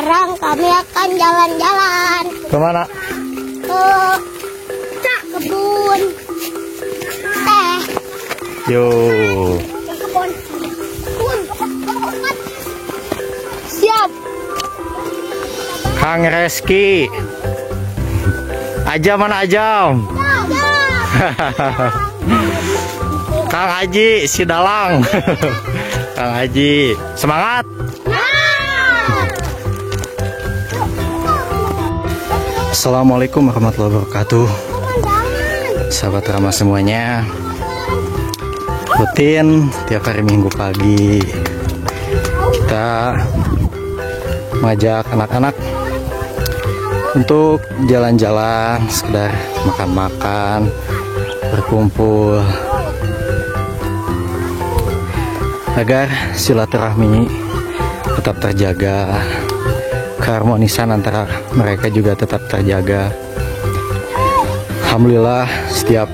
Sekarang kami akan jalan-jalan. Kemana? Ke kebun teh. Yo. Kebun. Siap. Kang Reski. Ajam mana Ajam? Kang Haji Sidalang. Kang Haji, semangat. Assalamualaikum warahmatullahi wabarakatuh. Sahabat Rama semuanya, rutin tiap hari Minggu pagi kita mengajak anak-anak untuk jalan-jalan, sekedar makan-makan, berkumpul, agar silaturahmi tetap terjaga, keharmonisan antara mereka juga tetap terjaga. Alhamdulillah setiap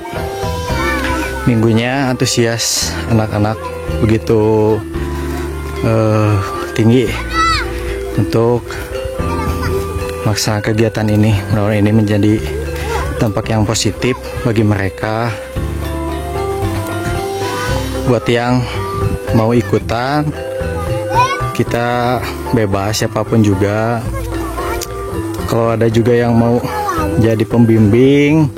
minggunya antusias anak-anak begitu tinggi untuk melaksanakan kegiatan ini. Mudah-mudahan ini menjadi dampak yang positif bagi mereka. Buat yang mau ikutan, kita bebas, siapapun juga. Kalau ada juga yang mau jadi pembimbing,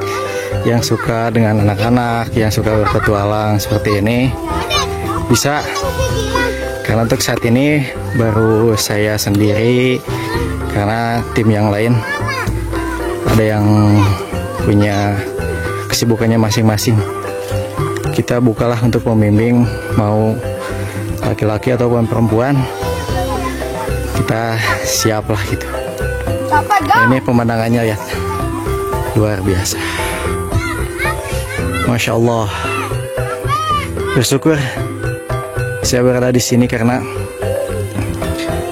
yang suka dengan anak-anak, yang suka berpetualang seperti ini, bisa. Karena untuk saat ini baru saya sendiri, karena tim yang lain ada yang punya kesibukannya masing-masing. Kita bukalah untuk pembimbing, mau laki-laki ataupun perempuan, kita siap lah gitu. Ini pemandangannya lihat, luar biasa. Masya Allah, bersyukur saya berada di sini karena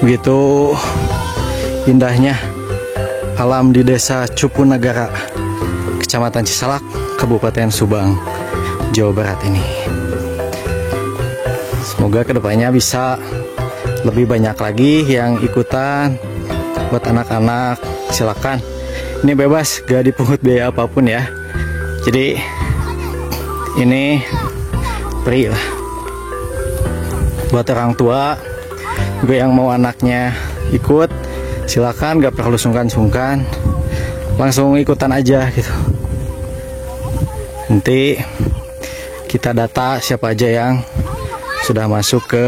begitu indahnya alam di Desa Cupunagara, Kecamatan Cisalak, Kabupaten Subang, Jawa Barat ini. Semoga kedepannya bisa lebih banyak lagi yang ikutan. Buat anak-anak silakan, ini bebas, gak dipungut biaya apapun ya. Jadi ini free lah. Buat orang tua juga yang mau anaknya ikut, silakan, gak perlu sungkan-sungkan, langsung ikutan aja gitu. Nanti kita data siapa aja yang sudah masuk ke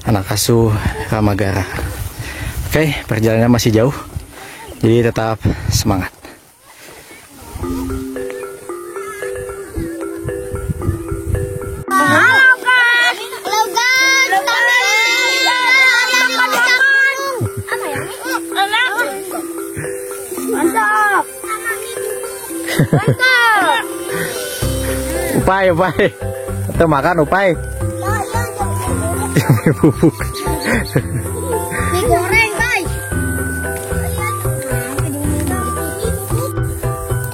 anak asuh Ramagara. Oke, perjalanannya masih jauh, jadi tetap semangat. Upai, atau makan upai. Bubuk. Digoreng, guys.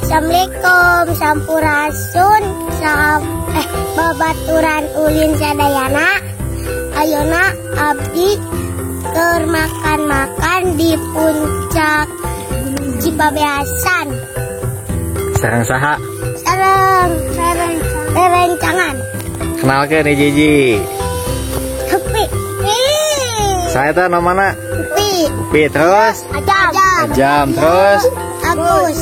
Assalamualaikum, sampurasun, babaturan ulin sadayana. Ayeuna abdi keur makan-makan di puncak Cipabeasan. Sarang saha? Sarang rerencangan. Kenalkan nih Jiji. Upi. Saya tuh namanya Upi, terus Ajam, terus Agus.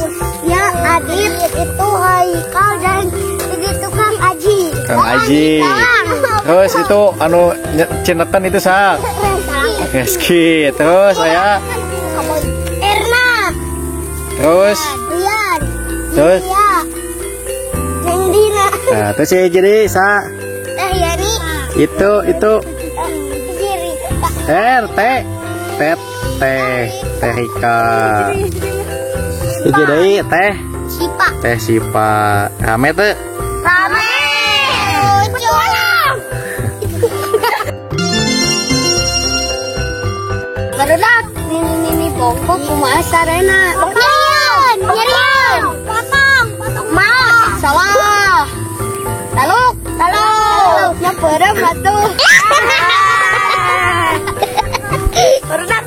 Ya, Adit itu Haikal dan itu Kang Aji. Kang Aji. Terus itu anu cinetan itu sah. Reski. Terus saya Erna. Terus Rian. Terus Nendina. Nah, terus saya jadi sah. Yani. Itu RT Rika. Jadi teh Sipa. Rame tuh. Rame. Barudak ini bongkok kumaha sarena. Nyerian. Potong. Mas. Sawah. Taluk. Nya peureuh atuh. Barudak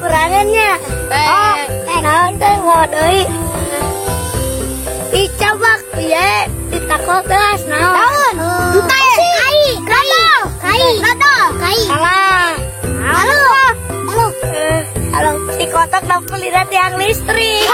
deui. Dicoba ya, ditakok gelas naon? Entai. Kai. Halo. Si kotak dapat lihat tiang listrik.